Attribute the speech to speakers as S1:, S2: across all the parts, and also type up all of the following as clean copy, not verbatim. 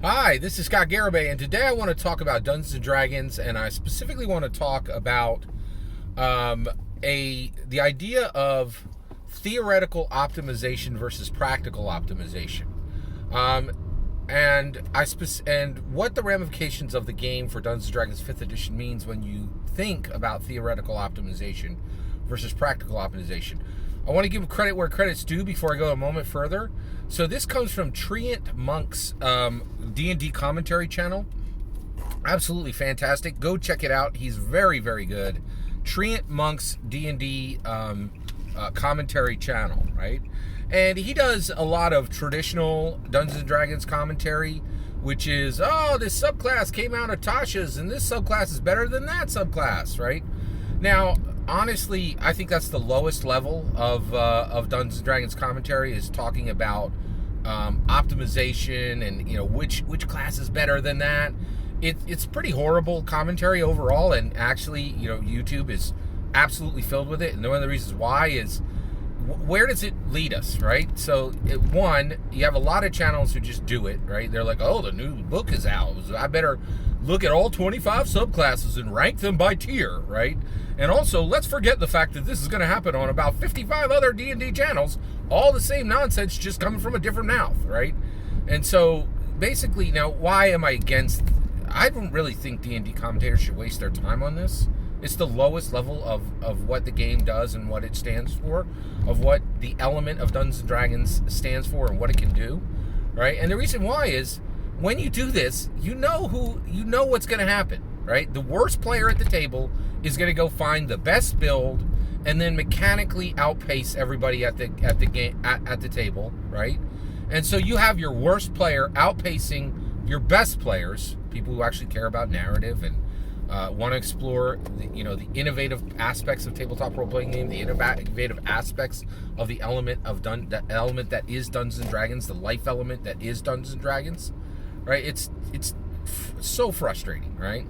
S1: Hi, this is Scott Garibay, and today I want to talk about Dungeons and Dragons, and I specifically want to talk about the idea of theoretical optimization versus practical optimization, um, and what the ramifications of the game for Dungeons and Dragons 5th Edition means when you think about theoretical optimization versus practical optimization. I want to give credit where credit's due before I go a moment further. So this comes from Treantmonk's D&D Commentary Channel. Absolutely fantastic. Go check it out. He's very, very good. Treantmonk's D&D Commentary Channel, right? And he does a lot of traditional Dungeons & Dragons commentary, which is, oh, this subclass came out of Tasha's, and this subclass is better than that subclass, right? Now, honestly, I think that's the lowest level of Dungeons & Dragons commentary, is talking about optimization and, which class is better than that. It's pretty horrible commentary overall, and actually, YouTube is absolutely filled with it. And one of the reasons why is, where does it lead us, right? So, one, you have a lot of channels who just do it, right? They're like, oh, the new book is out, I better look at all 25 subclasses and rank them by tier, right? And also, let's forget the fact that this is going to happen on about 55 other D&D channels, all the same nonsense, just coming from a different mouth, right? And so, basically, now, why am I against? I don't really think D&D commentators should waste their time on this. It's the lowest level of what the game does and what it stands for, of what the element of Dungeons & Dragons stands for and what it can do, right? And the reason why is, when you do this, you know what's going to happen, right? The worst player at the table is going to go find the best build and then mechanically outpace everybody at the table, right? And so you have your worst player outpacing your best players, people who actually care about narrative and want to explore the innovative aspects of tabletop role-playing game, the innovative aspects of the element that is Dungeons and Dragons, the life element that is Dungeons and Dragons, right? It's so frustrating, right?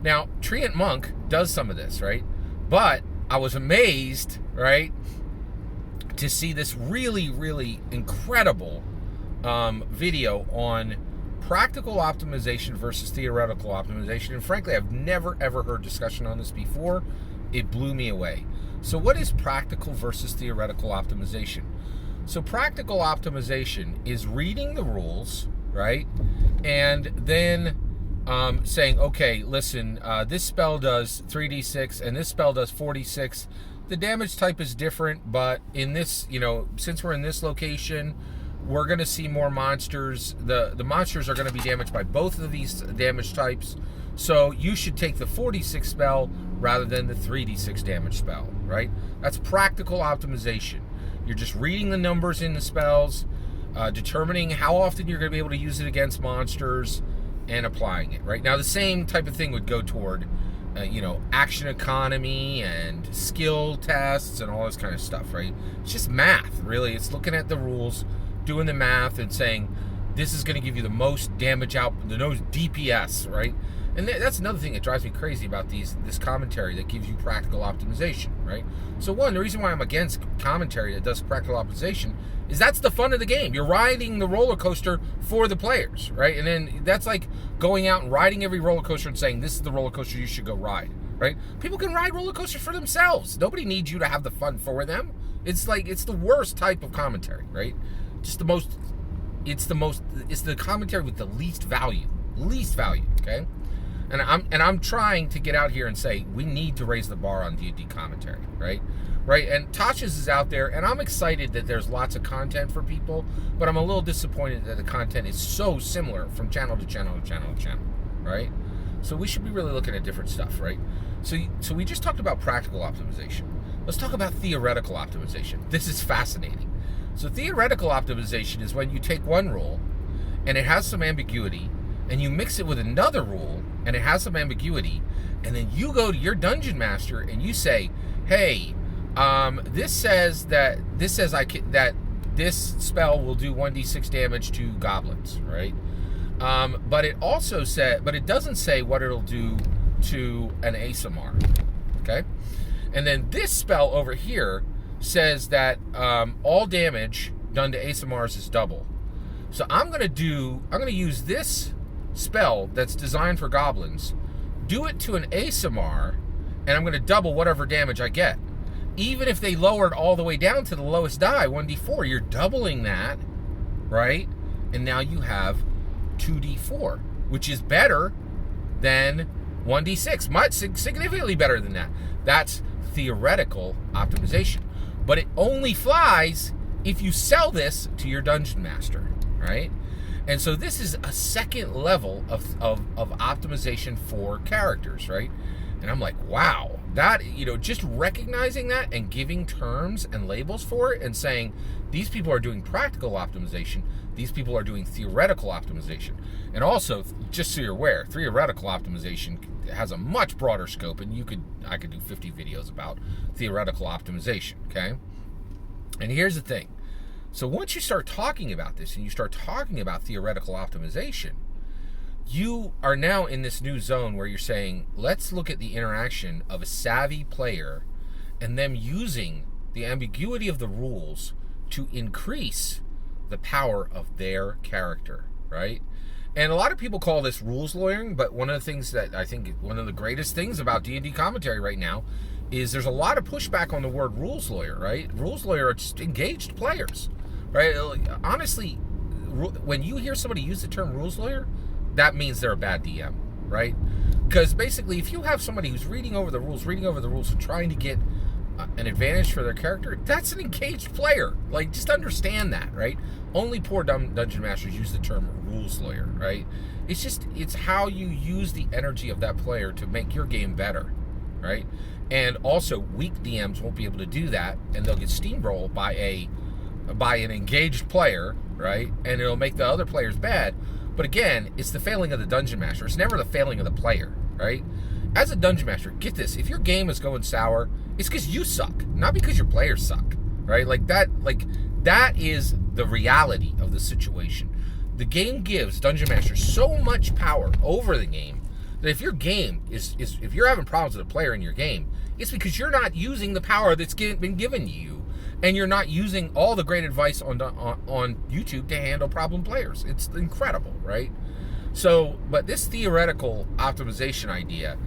S1: Now, Treantmonk does some of this, right? But I was amazed, right, to see this really, really incredible video on practical optimization versus theoretical optimization. And frankly, I've never, ever heard discussion on this before. It blew me away. So what is practical versus theoretical optimization? So practical optimization is reading the rules, right? And then saying, okay, listen, this spell does 3d6 and this spell does 4d6. The damage type is different, but in this, since we're in this location, we're going to see more monsters. The monsters are going to be damaged by both of these damage types. So you should take the 4d6 spell rather than the 3d6 damage spell, right? That's practical optimization. You're just reading the numbers in the spells, determining how often you're going to be able to use it against monsters, and applying it, right? Now, the same type of thing would go toward, action economy and skill tests and all this kind of stuff, right? It's just math, really. It's looking at the rules, doing the math, and saying, this is going to give you the most damage out, the most DPS, right? And that's another thing that drives me crazy about this commentary that gives you practical optimization, right? So one, the reason why I'm against commentary that does practical optimization is that's the fun of the game. You're riding the roller coaster for the players, right? And then that's like going out and riding every roller coaster and saying, this is the roller coaster you should go ride, right? People can ride roller coasters for themselves. Nobody needs you to have the fun for them. It's the worst type of commentary, right? It's the commentary with the least value, okay? And I'm trying to get out here and say, we need to raise the bar on D&D commentary, right? And Tasha's is out there, and I'm excited that there's lots of content for people, but I'm a little disappointed that the content is so similar from channel to channel to channel to channel, right? So we should be really looking at different stuff, right? So we just talked about practical optimization. Let's talk about theoretical optimization. This is fascinating. So theoretical optimization is when you take one rule and it has some ambiguity, and you mix it with another rule and it has some ambiguity, and then you go to your dungeon master and you say, hey, this says that this spell will do 1d6 damage to goblins, right? But it doesn't say what it'll do to an ASMR, okay? And then this spell over here says that all damage done to ASMRs is double. So I'm going to use this spell that's designed for goblins, do it to an ASMR, and I'm going to double whatever damage I get. Even if they lowered all the way down to the lowest die, 1d4, you're doubling that, right? And now you have 2d4, which is better than 1d6, much significantly better than that. That's theoretical optimization. But it only flies if you sell this to your dungeon master, right? And so this is a second level of optimization for characters, right? And I'm like, wow, that, just recognizing that and giving terms and labels for it and saying, these people are doing practical optimization, these people are doing theoretical optimization. And also, just so you're aware, theoretical optimization has a much broader scope, and I could do 50 videos about theoretical optimization, okay? And here's the thing. So once you start talking about this and you start talking about theoretical optimization, you are now in this new zone where you're saying, let's look at the interaction of a savvy player and them using the ambiguity of the rules to increase the power of their character, right? And a lot of people call this rules lawyering, but one of the things that I think one of the greatest things about D&D commentary right now is there's a lot of pushback on the word rules lawyer, right? Rules lawyer are just engaged players, right? Honestly, when you hear somebody use the term rules lawyer, that means they're a bad DM, right? Because basically, if you have somebody who's reading over the rules and trying to get an advantage for their character, that's an engaged player. Like, just understand that, right? Only poor dungeon masters use the term rules lawyer, right? It's how you use the energy of that player to make your game better, right? And also, weak DMs won't be able to do that, and they'll get steamrolled by an engaged player, right? And it'll make the other players bad. But again, it's the failing of the dungeon master. It's never the failing of the player, right? As a dungeon master, get this: if your game is going sour, it's because you suck, not because your players suck, right? That is the reality of the situation. The game gives dungeon masters so much power over the game that if your game if you're having problems with a player in your game, it's because you're not using the power that's been given you. And you're not using all the great advice on YouTube to handle problem players. It's incredible, right? So, but this theoretical optimization idea,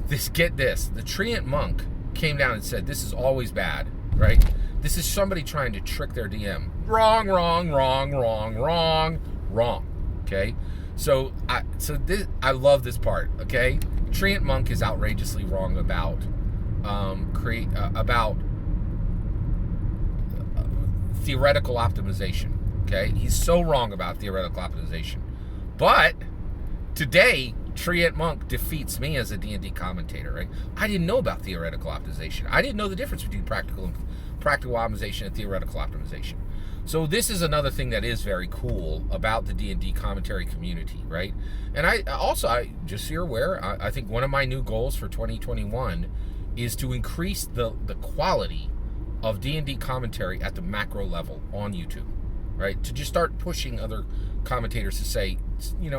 S1: the Treantmonk came down and said, this is always bad, right? This is somebody trying to trick their DM. Wrong, okay? So I love this part, okay? Treantmonk is outrageously wrong about theoretical optimization, okay? He's so wrong about theoretical optimization. But today, Treantmonk defeats me as a D&D commentator, right? I didn't know about theoretical optimization. I didn't know the difference between practical optimization and theoretical optimization. So this is another thing that is very cool about the D&D commentary community, right? And I just so you're aware, I think one of my new goals for 2021 is to increase the quality of D&D commentary at the macro level on YouTube, right? To just start pushing other commentators to say,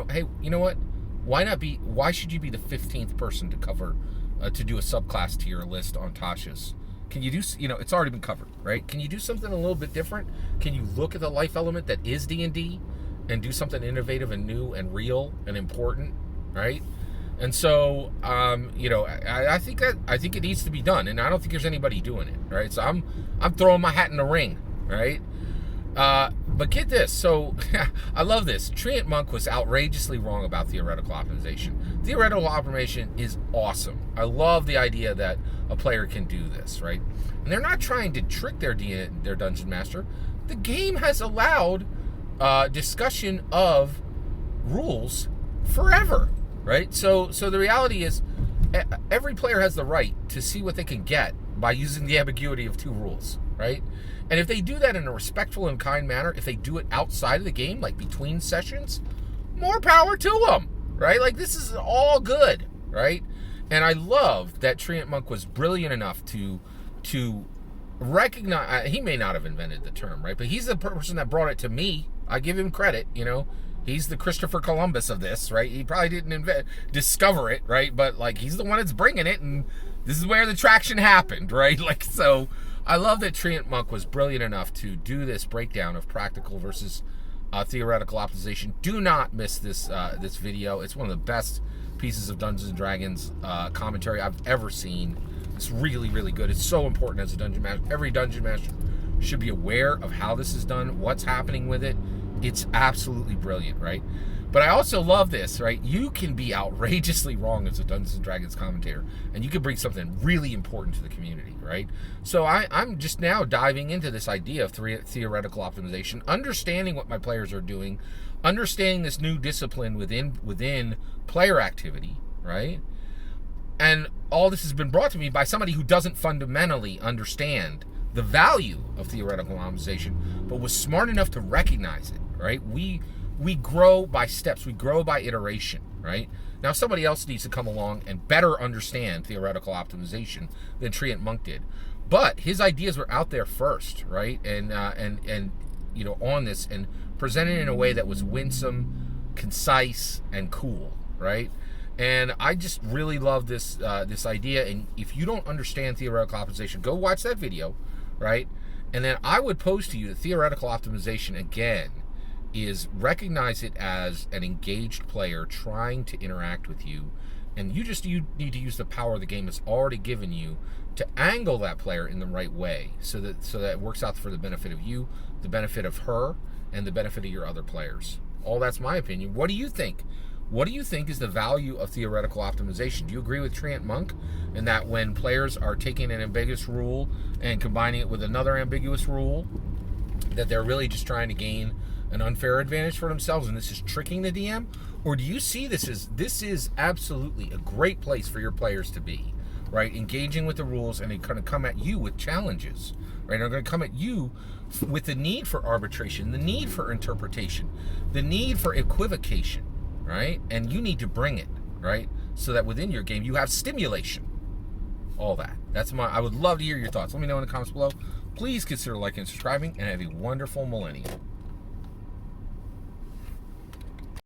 S1: hey, you know what? Why should you be the 15th person to cover, to do a subclass tier list on Tasha's? Can you do, it's already been covered, right? Can you do something a little bit different? Can you look at the life element that is D&D and do something innovative and new and real and important, right? And so, I think it needs to be done, and I don't think there's anybody doing it, right? So I'm throwing my hat in the ring, right? But get this. So I love this. Treantmonk was outrageously wrong about theoretical optimization. Theoretical optimization is awesome. I love the idea that a player can do this, right? And they're not trying to trick their dungeon master. The game has allowed discussion of rules forever. Right? So the reality is every player has the right to see what they can get by using the ambiguity of two rules, right? And if they do that in a respectful and kind manner, if they do it outside of the game, like between sessions, more power to them, right? Like, this is all good, right? And I love that Treantmonk was brilliant enough to recognize, he may not have invented the term, right? But he's the person that brought it to me. I give him credit, He's the Christopher Columbus of this, right? He probably didn't discover it, right? But, he's the one that's bringing it, and this is where the traction happened, right? So I love that Treantmonk was brilliant enough to do this breakdown of practical versus theoretical optimization. Do not miss this this video. It's one of the best pieces of Dungeons and Dragons commentary I've ever seen. It's really, really good. It's so important as a dungeon master. Every dungeon master should be aware of how this is done, what's happening with it. It's absolutely brilliant, right? But I also love this, right? You can be outrageously wrong as a Dungeons and Dragons commentator, and you can bring something really important to the community, right? So I'm just now diving into this idea of theoretical optimization, understanding what my players are doing, understanding this new discipline within player activity, right? And all this has been brought to me by somebody who doesn't fundamentally understand the value of theoretical optimization, but was smart enough to recognize it, right? We grow by steps. We grow by iteration, right? Now, somebody else needs to come along and better understand theoretical optimization than Treantmonk did. But his ideas were out there first, right? And you know, on this, and presented in a way that was winsome, concise, and cool, right? And I just really love this this idea. And if you don't understand theoretical optimization, go watch that video, right? And then I would pose to you that theoretical optimization, again, is recognize it as an engaged player trying to interact with you, and you need to use the power the game has already given you to angle that player in the right way, so that it works out for the benefit of you, the benefit of her, and the benefit of your other players. All that's my opinion. What do you think? What do you think is the value of theoretical optimization? Do you agree with Treantmonk in that when players are taking an ambiguous rule and combining it with another ambiguous rule, that they're really just trying to gain an unfair advantage for themselves, and this is tricking the DM? Or do you see this is absolutely a great place for your players to be, right? Engaging with the rules, and they're going to come at you with challenges, right? They're going to come at you with the need for arbitration, the need for interpretation, the need for equivocation, right? And you need to bring it, right? So that within your game you have stimulation. All that. I would love to hear your thoughts. Let me know in the comments below. Please consider liking and subscribing, and have a wonderful millennium.